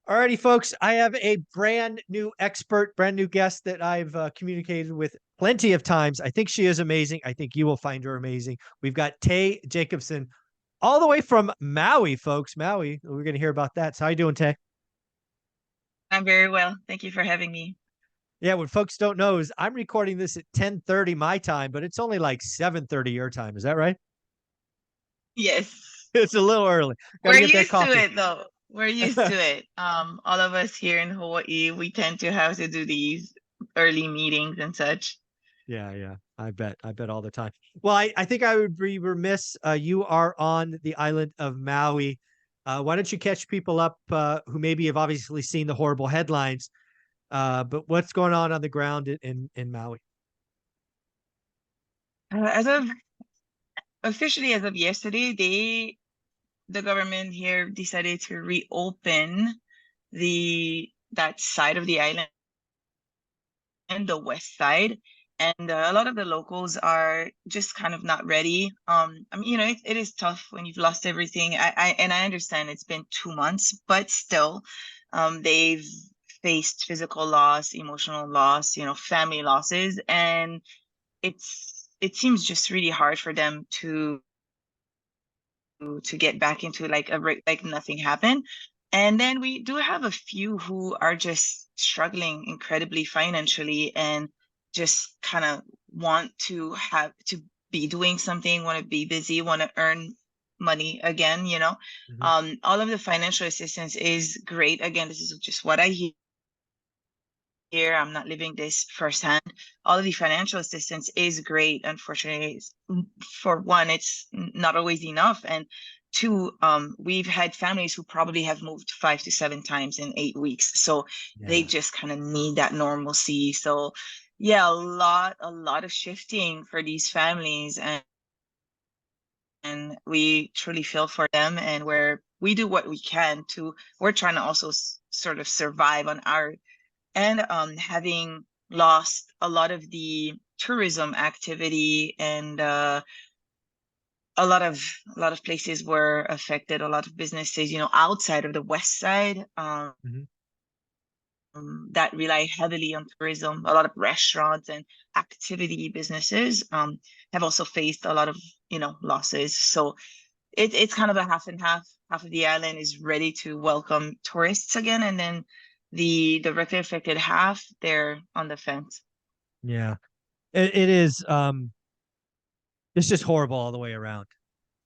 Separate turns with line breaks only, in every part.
Alrighty, folks. I have a brand new expert, brand new guest that I've communicated with plenty of times. I think she is amazing. I think you will find her amazing. We've got Tay Jacobson, all the way from Maui, folks. Maui. We're going to hear about that. So, how you doing, Tay?
I'm very well. Thank you for having me.
Yeah, what folks don't know is I'm recording this at 10:30 my time, but it's only like 7:30 your time. Is that right?
Yes.
It's a little early. Got to
We're
get that
used to
coffee.
it though. We're used to it. All of us here in Hawaii, we tend to have to do these early meetings and such.
Yeah, yeah. I bet. I bet all the time. Well, I think I would be remiss. You are on the island of Maui. Why don't you catch people up who maybe have obviously seen the horrible headlines, but what's going on the ground in Maui?
As of officially as of yesterday, the government here decided to reopen the that side of the island and the west side. And a lot of the locals are just kind of not ready. I mean, it is tough when you've lost everything. I understand it's been 2 months, but still, they've faced physical loss, emotional loss, family losses, and it seems just really hard for them to get back into like nothing happened. And then we do have a few who are just struggling incredibly financially and just kind of want to have to be doing something, want to be busy, want to earn money again.
Mhm.
All of the financial assistance is great. Again, this is just what I hear. I'm not living this firsthand. All of the financial assistance is great. Unfortunately, for one, it's not always enough. And two, we've had families who probably have moved 5 to 7 times in 8 weeks. So they
Yeah.
just kind of need that normalcy. So yeah, a lot of shifting for these families. And we truly feel for them, and we do what we can to we're trying to also sort of survive on our and having lost a lot of the tourism activity, and a lot of places were affected, a lot of businesses outside of the west side,
Mhm.
that rely heavily on tourism. A lot of restaurants and activity businesses have also faced a lot of losses. So it's kind of a half and half. Half of the island is ready to welcome tourists again, and then the directly affected half, they're on the fence.
Yeah. It is. It's just horrible all the way around,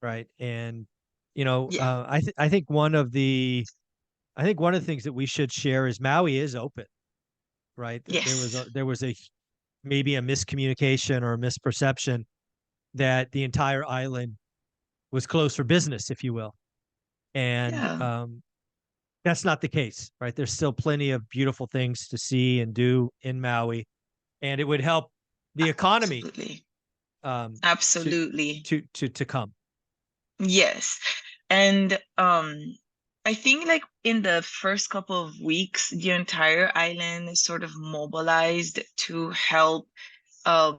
right? And
Yeah.
I think one of the things that we should share is Maui is open, right?
Yes.
There was a maybe a miscommunication or a misperception that the entire island was closed for business, if you will. And
Yeah.
that's not the case, right? There's still plenty of beautiful things to see and do in Maui, and it would help the economy
Absolutely.
um, to
Absolutely.
to come.
Yes. And I think like in the first couple of weeks, the entire island is sort of mobilized to help. Uh,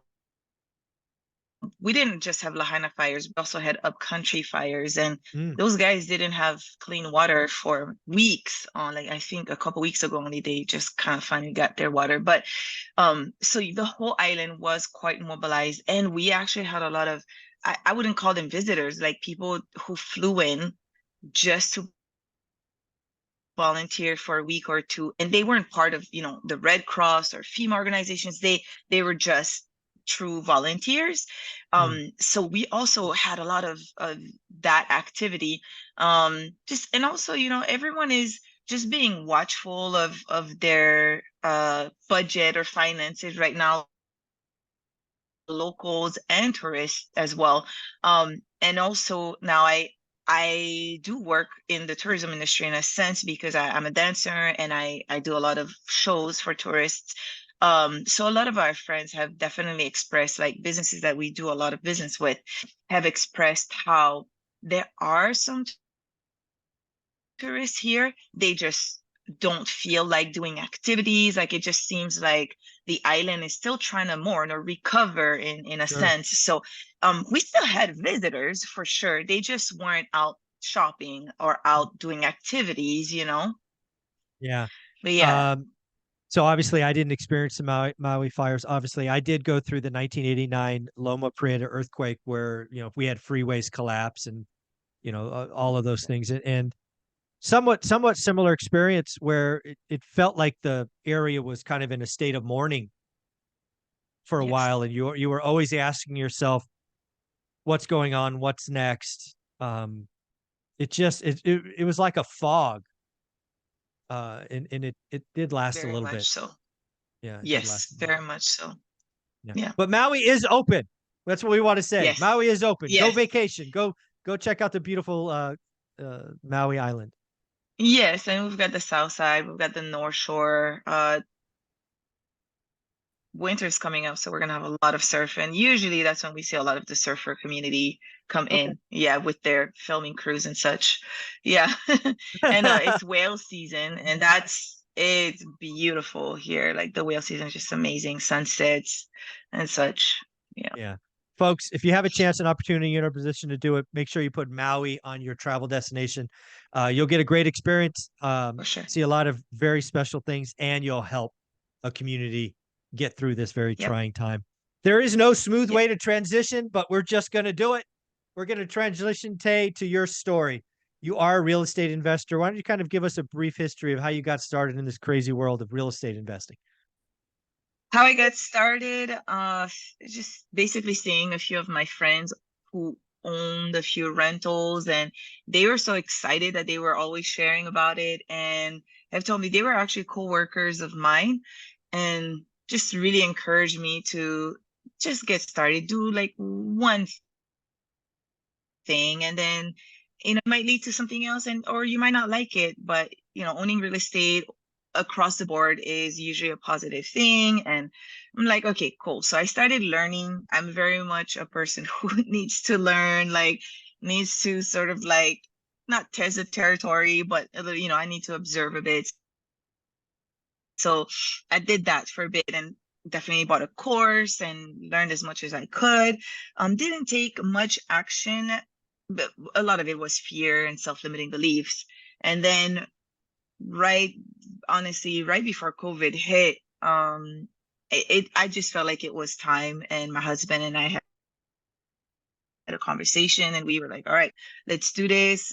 we didn't just have Lahaina fires, we also had upcountry fires, and
Mm,
those guys didn't have clean water for weeks. On like I think a couple weeks ago only, they just kind of finally got their water. But so the whole island was quite mobilized, and we actually had a lot of I wouldn't call them visitors, like people who flew in just to volunteer for a week or two, and they weren't part of the Red Cross or FEMA organizations. They were just true volunteers.
mm.
So we also had a lot of that activity. Just and also everyone is just being watchful of their budget or finances right now, locals and tourists as well. And also now I do work in the tourism industry in a sense, because I'm a dancer, and I do a lot of shows for tourists. So a lot of our friends have definitely expressed, like businesses that we do a lot of business with, have expressed how there are some tourists here. They just don't feel like doing activities. Like it just seems like the island is still trying to mourn or recover in a
Sure.
sense. So we still had visitors for sure. They just weren't out shopping or out doing activities.
Yeah.
But yeah,
Um, so obviously I didn't experience the Maui fires. Obviously, I did go through the 1989 Loma Prieta earthquake where, we had freeways collapse and, all of those things. And somewhat similar experience where it felt like the area was kind of in a state of mourning for a
yes,
while, and you were always asking yourself what's going on, what's next. It was like a fog, and it did last a
very
little
much
bit.
so.
Yeah, it did
Yes,
last a little
very
bit.
much so.
Yeah,
Yeah.
but Maui is open. That's what we want to say.
Yes.
Maui is open. Go
Yes.
vacation. Go check out the beautiful Maui Island.
Yes, and we've got the south side, we've got the North Shore. Winter's coming up, so we're gonna have a lot of surf, and usually that's when we see a lot of the surfer community come
Okay.
in, yeah, with their filming crews and such. Yeah. And it's whale season, and it's beautiful here. Like the whale season is just amazing, sunsets and such. Yeah,
Yeah. Folks, if you have a chance, an opportunity, you're in a position to do it, make sure you put Maui on your travel destination. You'll get a great experience,
for sure.
see a lot of very special things, and you'll help a community get through this very
Yep.
trying time. There is no smooth
Yep.
way to transition, but we're just going to do it. We're going to transition, Tay, to your story. You are a real estate investor. Why don't you kind of give us a brief history of how you got started in this crazy world of real estate investing?
How I got started, just basically seeing a few of my friends who owned a few rentals, and they were so excited that they were always sharing about it, and have told me they were actually co-workers of mine, and just really encouraged me to just get started, do like one thing, and then it might lead to something else, and or you might not like it, but owning real estate across the board is usually a positive thing. And I'm like, okay, cool. So I started learning. I'm very much a person who needs to learn, like needs to sort of like not test the territory, but I need to observe a bit. So I did that for a bit, and definitely bought a course and learned as much as I could. Didn't take much action, but a lot of it was fear and self-limiting beliefs. And then right, honestly, right before COVID hit, I just felt like it was time, and my husband and I had a conversation, and we were like, all right, let's do this.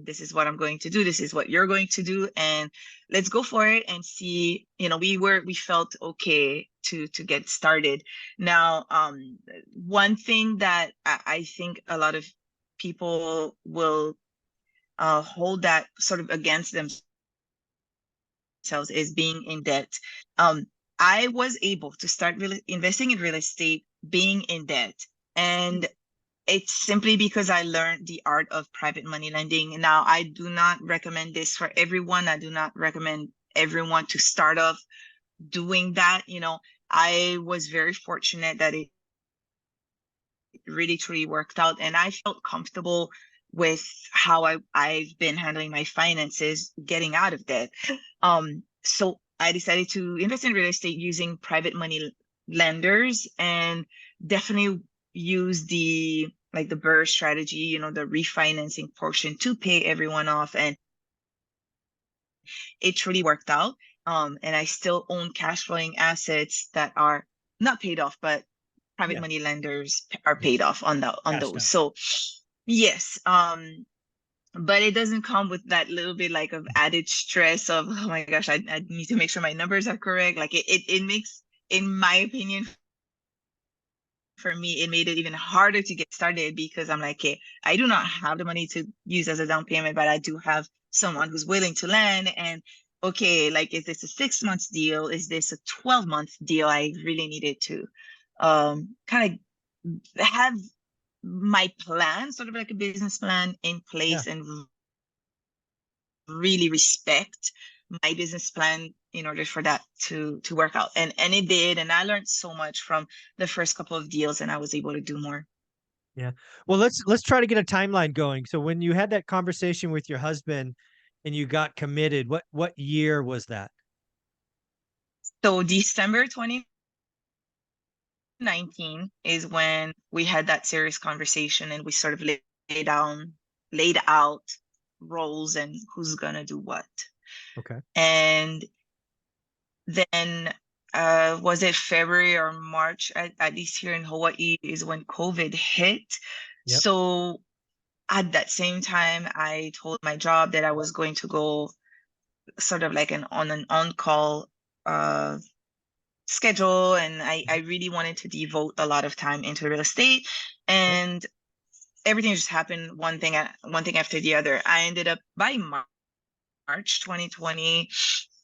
This is what I'm going to do, this is what you're going to do, and let's go for it and see. We felt okay to get started. Now, one thing that I think a lot of people will hold that sort of against themselves is being in debt. I was able to start investing in real estate being in debt, and it's simply because I learned the art of private money lending. Now, I do not recommend this for everyone. I do not recommend everyone to start off doing that. I was very fortunate that it really truly worked out, and I felt comfortable with how I've been handling my finances getting out of debt. So I decided to invest in real estate using private money lenders, and definitely use the BRRRR strategy, the refinancing portion to pay everyone off. And it truly worked out. And I still own cash flowing assets that are not paid off, but private
Yeah.
money lenders are
Yeah.
paid off on
Cashed
those.
out.
So yes, but it doesn't come with that little bit like of added stress of, oh my gosh, I need to make sure my numbers are correct. Like it makes, in my opinion, for me, it made it even harder to get started, because I'm like, okay, I do not have the money to use as a down payment, but I do have someone who's willing to lend. And okay, like, is this a 6 month deal? Is this a 12-month deal? I really needed to kind of have my plan, sort of like a business plan in
Yeah.
place, and really respect my business plan in order for that to work out. And it did. And I learned so much from the first couple of deals, and I was able to do more.
Yeah. Well, let's try to get a timeline going. So when you had that conversation with your husband and you got committed, what year was that?
So December 2019 is when we had that serious conversation, and we sort of laid out roles and who's gonna do what.
Okay.
And then was it February or March, at least here in Hawaii, is when COVID hit.
Yep.
So at that same time, I told my job that I was going to go sort of like an on-call schedule, and I really wanted to devote a lot of time into real estate,
Okay.
and everything just happened one thing after the other. I ended up by March 2020,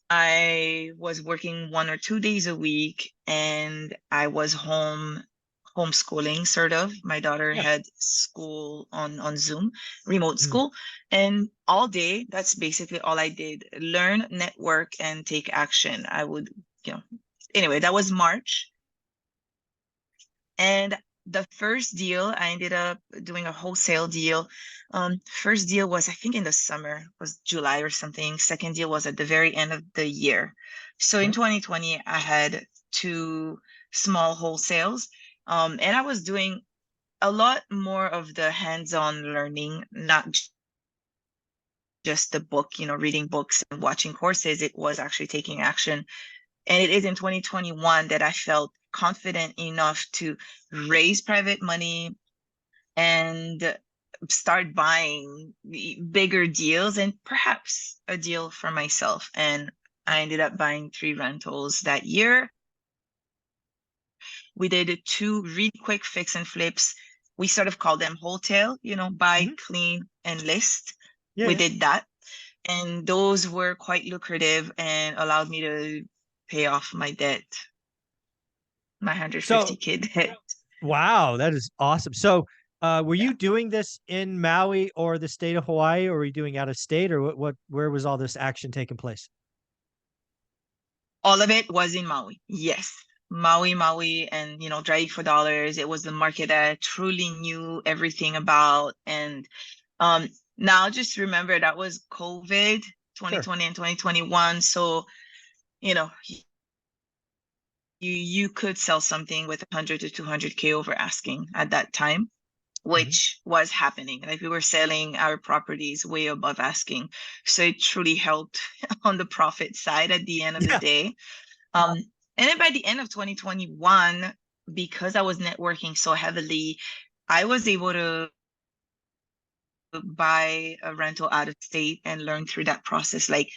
I was working 1 or 2 days a week, and I was homeschooling sort of. My daughter
Yeah.
had school on Zoom, remote
Mm.
school, and all day, that's basically all I did. Learn, network, and take action. I would, anyway, that was March. And the first deal, I ended up doing a wholesale deal. First deal was, I think, in the summer, was July or something. Second deal was at the very end of the year. So in
Okay.
2020, I had 2 small wholesales. And I was doing a lot more of the hands-on learning, not just the book, reading books and watching courses. It was actually taking action. And it is in 2021 that I felt confident enough to raise private money and start buying bigger deals and perhaps a deal for myself. And I ended up buying 3 rentals that year. We did 2 really quick fix and flips. We sort of call them wholesale, buy,
Mhm.
clean, and list.
Yeah.
We
Yeah.
did that. And those were quite lucrative and allowed me to pay off my debt, my
So
150K debt.
wow, that is awesome. So, were you doing this in Maui or the state of Hawaii, or were you doing out of state, or where was all this action taking place?
All of it was in Maui. Yes. Maui, and driving for dollars. It was the market that I truly knew everything about. And um, now just remember that was COVID
Sure.
2020 and 2021. So, you know, you could sell something with 100 to 200K over asking at that time,
Mhm.
which was happening. Like we were selling our properties way above asking. So it truly helped on the profit side at the end of the
Yeah.
day. Um, and then by the end of 2021, because I was networking so heavily, I was able to buy a rental out of state and learn through that process. Like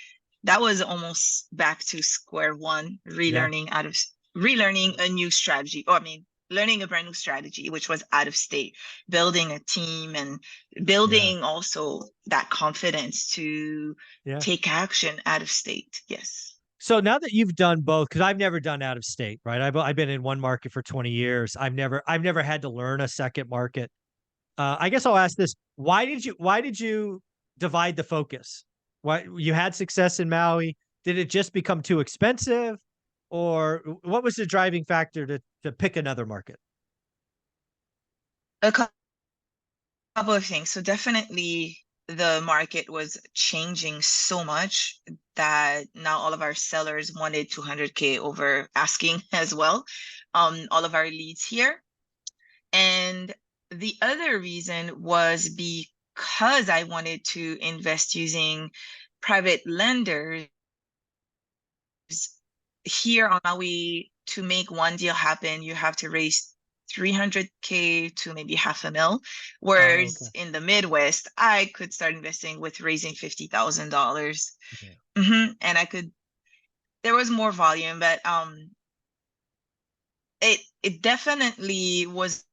that was almost back to square one,
Yeah.
relearning a new strategy. Or I mean, learning a brand new strategy, which was out of state, building a team and
Yeah.
building also that confidence to
Yeah.
take action out of state. Yes.
So now that you've done both, because I've never done out of state, right? I've been in one market for 20 years. I've never had to learn a second market. I guess I'll ask this: why did you divide the focus? Why you had success in Maui? Did it just become too expensive, or what was the driving factor to pick another market?
A couple of things. So definitely the market was changing so much that now all of our sellers wanted 200K over asking as well. All of our leads here. And the other reason was because I wanted to invest using private lenders here on Maui. To make one deal happen, you have to raise 300K to maybe half a mil.
Oh, okay.
Whereas in the Midwest, I could start investing with raising $50,000.
Yeah.
And there was more volume, but it definitely was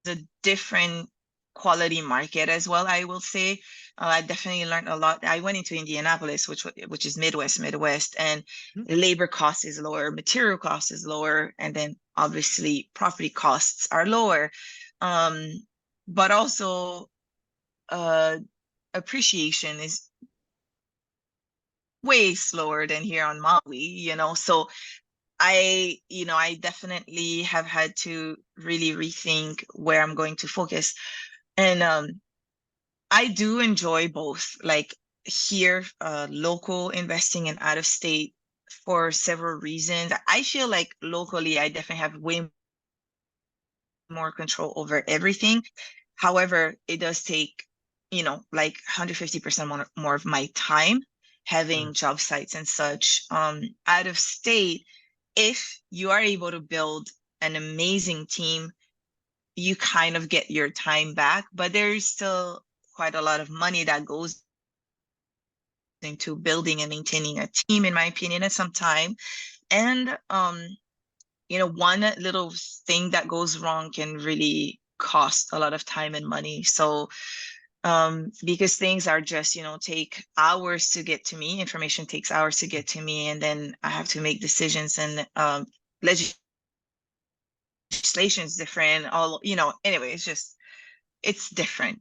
a different quality market as well, I will say. I definitely learned a lot. I went into Indianapolis, which is Midwest, and
Mhm.
labor cost is lower, material cost is lower, and then obviously property costs are lower. Um, but also uh, appreciation is way slower than here on Maui. So I definitely have had to really rethink where I'm going to focus. And I do enjoy both, like here, local investing and out of state for several reasons. I feel like locally, I definitely have way more control over everything. However, it does take, like 150% more of my time having job sites and such out of state. If you are able to build an amazing team, you kind of get your time back, but there's still quite a lot of money that goes into building and maintaining a team, in my opinion, at some time. And one little thing that goes wrong can really cost a lot of time and money. So because things are just, take hours to get to me, information takes hours to get to me, and then I have to make decisions, and legislation is different. Anyway, it's different.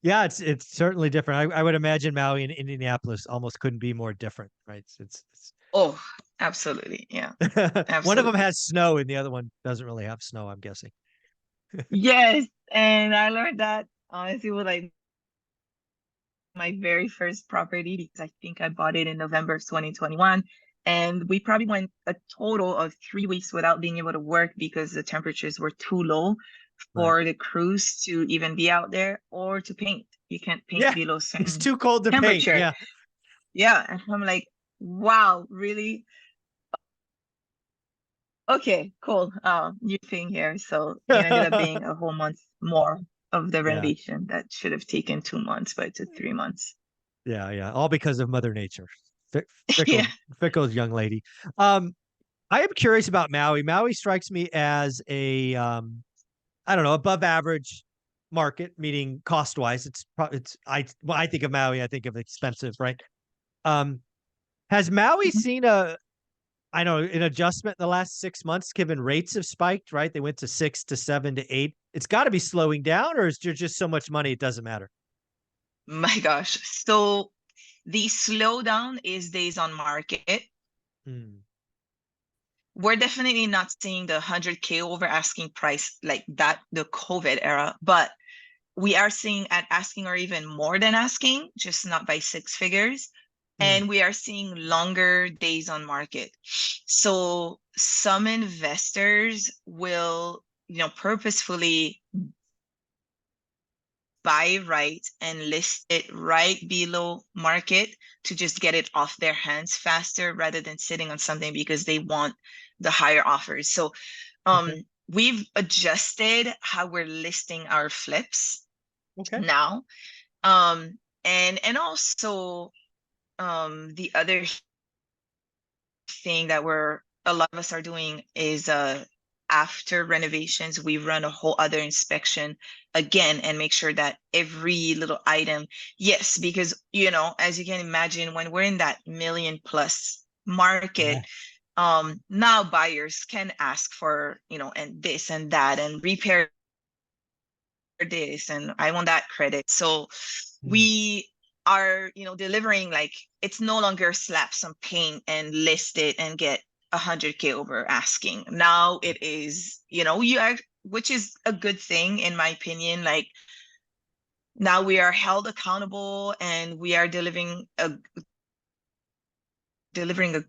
Yeah, it's certainly different. I would imagine Maui and Indianapolis almost couldn't be more different, right? It's
Oh, absolutely. Yeah,
one of them
absolutely.
has snow and the other one doesn't really have snow, I'm guessing.
Yes, and I learned that honestly with like my very first property, because I think I bought it in November of 2021. And we probably went a total of 3 weeks without being able to work because the temperatures were too low
Right.
for the crews to even be out there or to paint. You can't paint
Yeah,
below
it's
certain
too cold to paint.
temperature.
Yeah.
Yeah. And I'm like, wow, really? Okay, cool. New thing here. So it ended up being a whole month more of the
Yeah.
renovation that should have taken 2 months, but it took 3 months.
Yeah, yeah. All because of Mother Nature.
Yeah.
Fickle young lady. Um, I am curious about Maui. Maui strikes me as a I don't know, above average market, meaning cost wise. When I think of Maui, I think of expensive, right? Um, has Maui
Mhm.
seen I know an adjustment in the last 6 months, given rates have spiked, right? They went to 6 to 7 to 8. It's got to be slowing down, or is there just so much money it doesn't matter?
My gosh. So the slowdown is days on market.
Hmm.
We're definitely not seeing the 100K over asking price like that, the COVID era, but we are seeing at asking or even more than asking, just not by six figures.
Hmm.
And we are seeing longer days on market. So some investors will, purposefully buy right and list it right below market to just get it off their hands faster rather than sitting on something because they want the higher offers. So
Okay.
we've adjusted how we're listing our flips
Okay.
now. And also the other thing that a lot of us are doing is after renovations, we run a whole other inspection again and make sure that every little item, yes, because as you can imagine, when we're in that million plus
Yeah.
market, now buyers can ask for, and this and that and repair this and I want that credit. So
Hmm.
we are, delivering, like, it's no longer slap some paint and list it and get 100K over asking. Now it is, you are, which is a good thing in my opinion. Like, now we are held accountable and we are delivering a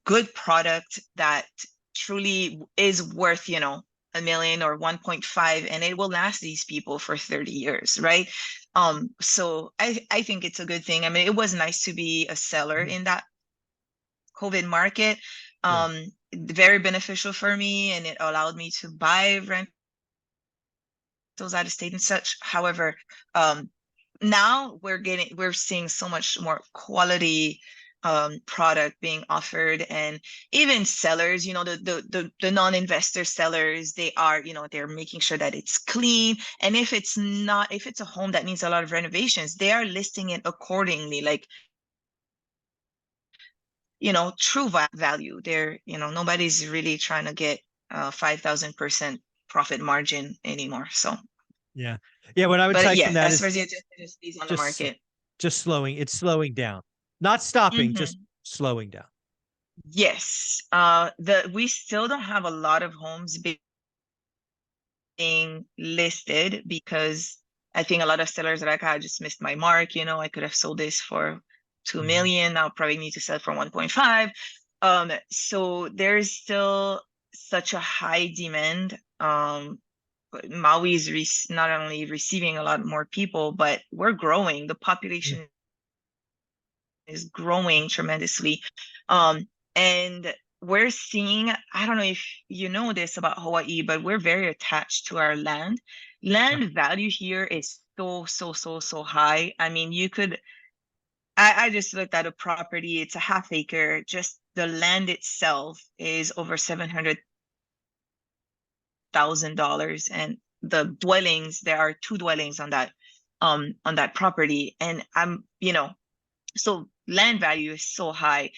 good product that truly is worth, a million or 1.5, and it will last these people for 30 years, right? So I think it's a good thing. I mean, it was nice to be a seller
Hmm.
in that COVID market.
Yeah.
Very beneficial for me, and it allowed me to buy rentals out of state and such. However, now we're seeing so much more quality product being offered, and even sellers, the non-investor sellers, they are, they're making sure that it's clean. And if it's a home that needs a lot of renovations, they are listing it accordingly, like, true value. They're, nobody's really trying to get 5,000% profit margin anymore. So,
Yeah. Yeah. What I would
but
type
yeah,
from that
as far
is
as the adjustment is on the
just
market.
just slowing. It's slowing down, not stopping, just
Mhm.
slowing down.
Yes. We still don't have a lot of homes being listed because I think a lot of sellers are like, I just missed my mark. I could have sold this for 2
Mhm.
million. Now probably need to sell for 1.5. So there's still such a high demand Maui is not only receiving a lot more people, but we're growing. The population is growing tremendously. And we're seeing, I don't know if you know this about Hawaii, but we're very attached to our land. Land value here is so high. I mean, I just looked at a property, it's a half acre, just the land itself is over $700,000. And the dwellings, there are 2 dwellings on that property. And so land value is so high.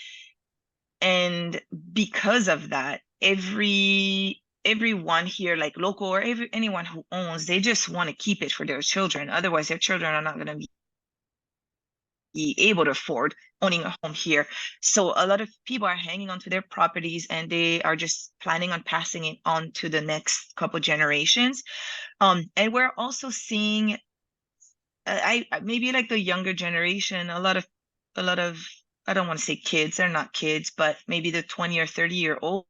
And because of that, everyone here, like local or anyone who owns, they just want to keep it for their children. Otherwise, their children are not going to be able to afford owning a home here. So a lot of people are hanging on to their properties, and they are just planning on passing it on to the next couple generations. And we're also seeing, maybe like the younger generation, a lot of, I don't want to say kids, they're not kids, but maybe the 20 or 30-year-olds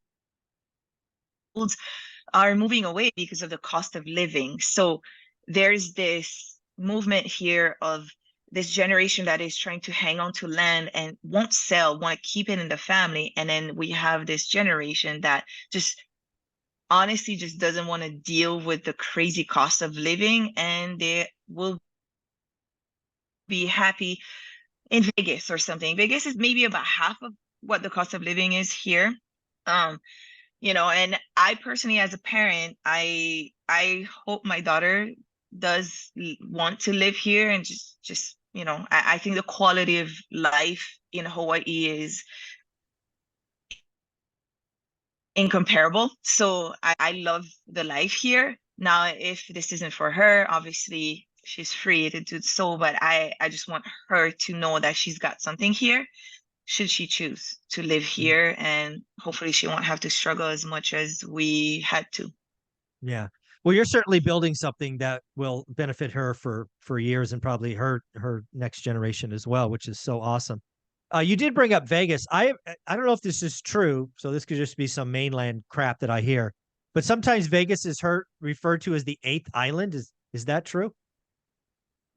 are moving away because of the cost of living. So there's this movement here of this generation that is trying to hang on to land and won't sell, want to keep it in the family. And then we have this generation that just honestly just doesn't want to deal with the crazy cost of living, and they will be happy in Vegas or something. Vegas is maybe about half of what the cost of living is here. And I personally, as a parent, I hope my daughter does want to live here, and just I think the quality of life in Hawaii is incomparable. So I love the life here. Now, if this isn't for her, obviously she's free to do so, but I just want her to know that she's got something here should she choose to live here, and hopefully she won't have to struggle as much as we had to.
Yeah. Well, you're certainly building something that will benefit her for years, and probably her next generation as well, which is so awesome. You did bring up Vegas. I don't know if this is true, so this could just be some mainland crap that I hear. But sometimes Vegas is referred to as the eighth island. Is that true?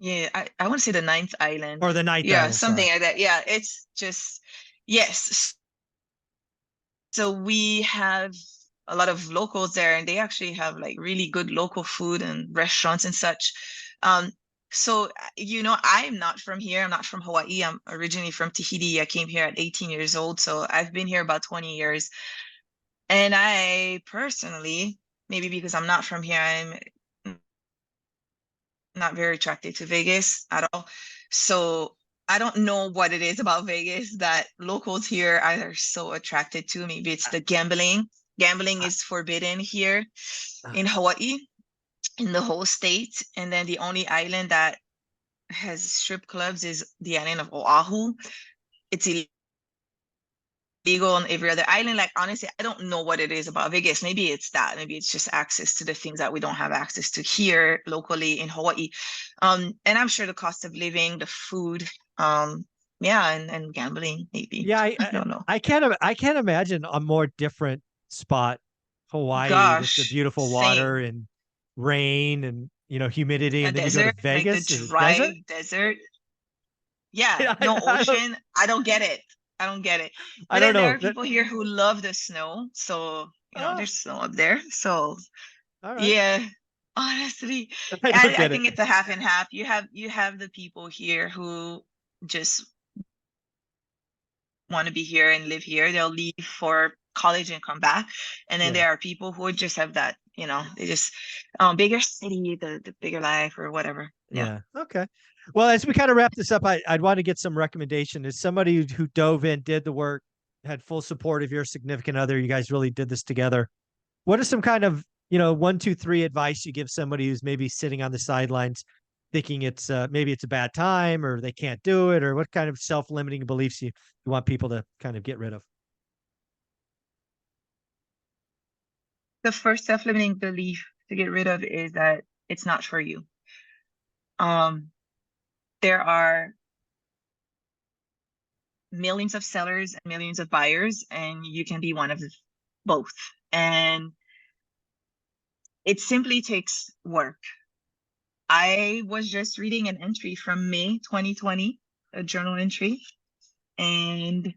Yeah, I want to say the ninth island.
Or the ninth
Yeah,
island,
something
sorry.
like that. Yeah, it's just, yes. So we have a lot of locals there, and they actually have like really good local food and restaurants and such. So I'm not from here. I'm not from Hawaii. I'm originally from Tahiti. I came here at 18 years old, so I've been here about 20 years. And I personally, maybe because I'm not from here, I'm not very attracted to Vegas at all. So I don't know what it is about Vegas that locals here are so attracted to. Maybe it's the gambling. Gambling is forbidden here in Hawaii, in the whole state. And then the only island that has strip clubs is the island of Oahu. It's illegal on every other island. Like, honestly, I don't know what it is about Vegas. Maybe it's that. Maybe it's just access to the things that we don't have access to here locally in Hawaii. And I'm sure the cost of living, the food, yeah, and gambling, maybe.
Yeah,
I don't know.
I can't imagine a more different spot, Hawaii, with the
Gosh,
beautiful water
same.
and rain and humidity,
A
and then you go to
desert, like the
Vegas, is it desert?
dry desert. Yeah,
I,
no
I don't
ocean. I don't get it. I don't get it.
I
But
don't
then there
know.
are people here who love the snow. So,
Oh,
there's snow up there. So
all right.
yeah, honestly,
I don't
I
get it.
think it's a half and half. You have the people here who just want to be here and live here. They'll leave for college and come back. And then
Yeah.
there are people who just have that, they just bigger city, the bigger life or whatever. Yeah.
Yeah. Okay. Well, as we kind of wrap this up, I'd want to get some recommendation. As somebody who dove in, did the work, had full support of your significant other, you guys really did this together. What are some kind of, one, two, three advice you give somebody who's maybe sitting on the sidelines thinking it's maybe it's a bad time, or they can't do it, or what kind of self-limiting beliefs you want people to kind of get rid of?
The first self-limiting belief to get rid of is that it's not for you. Um, there are millions of sellers and millions of buyers, and you can be one of both. And it simply takes work. I was just reading an entry from May 2020, a journal entry, and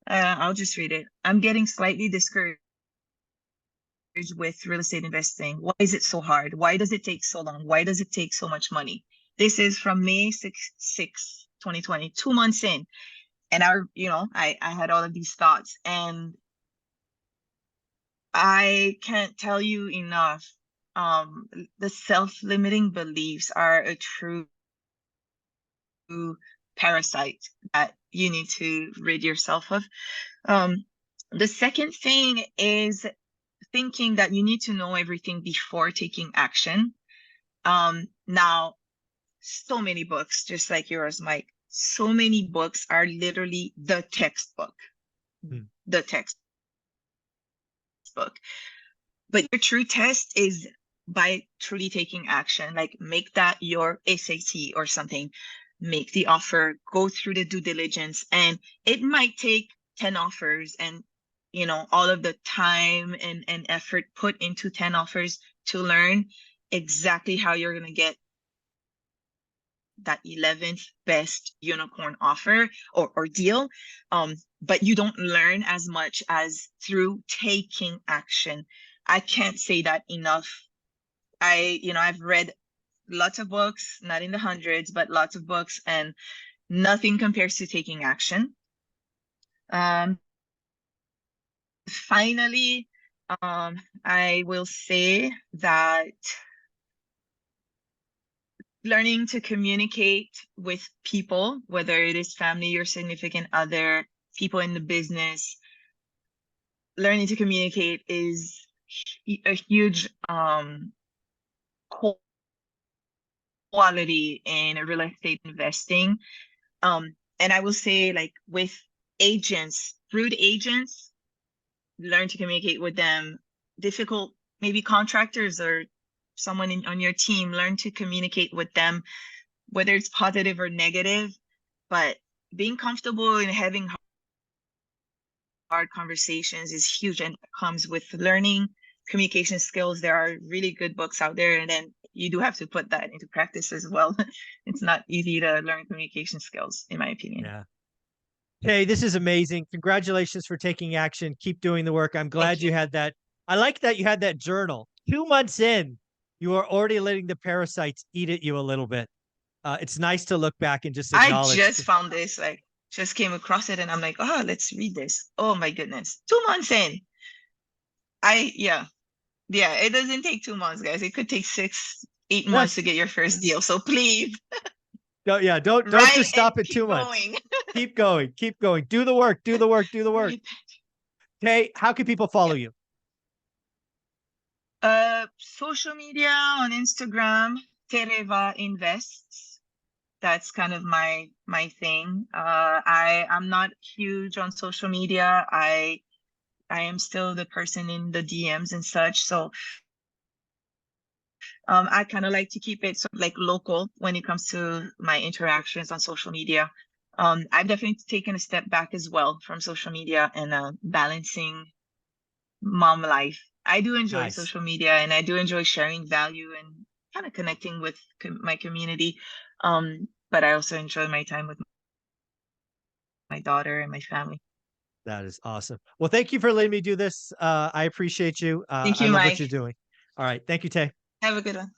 I'll just read it. I'm getting slightly discouraged with real estate investing. Why is it so hard? Why does it take so long? Why does it take so much money? This is from May 6, 2020, 2 months in. And I had all of these thoughts, and I can't tell you enough. The self-limiting beliefs are a true parasite that you need to rid yourself of. The second thing is thinking that you need to know everything before taking action. Now, so many books, just like yours, Mike, so many books are literally the textbook. The textbook. But your true test is by truly taking action. Like, make that your SAT or something. Make the offer, go through the due diligence, and it might take 10 offers and all of the time and effort put into 10 offers to learn exactly how you're going to get that 11th best unicorn offer or deal. But you don't learn as much as through taking action. I can't say that enough. I've read lots of books, not in the hundreds, but lots of books, and nothing compares to taking action. Finally, I will say that learning to communicate with people, whether it is family, your significant other, people in the business, learning to communicate is a huge quality in real estate investing. And I will say, like, with agents, rude agents, learn to communicate with them. Difficult, maybe contractors or someone on your team, learn to communicate with them, whether it's positive or negative. But being comfortable in having hard conversations is huge, and it comes with learning communication skills. There are really good books out there, and then you do have to put that into practice as well. It's not easy to learn communication skills, in my opinion.
Yeah. Hey, this is amazing. Congratulations for taking action. Keep doing the work. I'm glad you had that. I like that you had that journal. 2 months in, you are already letting the parasites eat at you a little bit. It's nice to look back and just
I
acknowledge.
just found this, like, just came across it, and I'm like, oh, let's read this. Oh my goodness. 2 months in. Yeah, it doesn't take 2 months, guys. It could take 6, 8 months
Yes.
to get your first deal. So please,
Don't
write
just stop
and
at 2 months.
going.
Keep going. Keep going. Do the work. Do the work. Do the work. Okay. How can people follow you?
Social media, on Instagram, Tereva Invests. That's kind of my thing. I'm not huge on social media. I am still the person in the DMs and such. So I kind of like to keep it sort of like local when it comes to my interactions on social media. I've definitely taken a step back as well from social media and balancing mom life. I do enjoy
Nice.
social media, and I do enjoy sharing value and kind of connecting with my community. But I also enjoy my time with my daughter and my family.
That is awesome. Well, thank you for letting me do this. I appreciate you.
Thank
I
you,
love what
Mike.
you're doing. All right. Thank you, Tay.
Have a good one.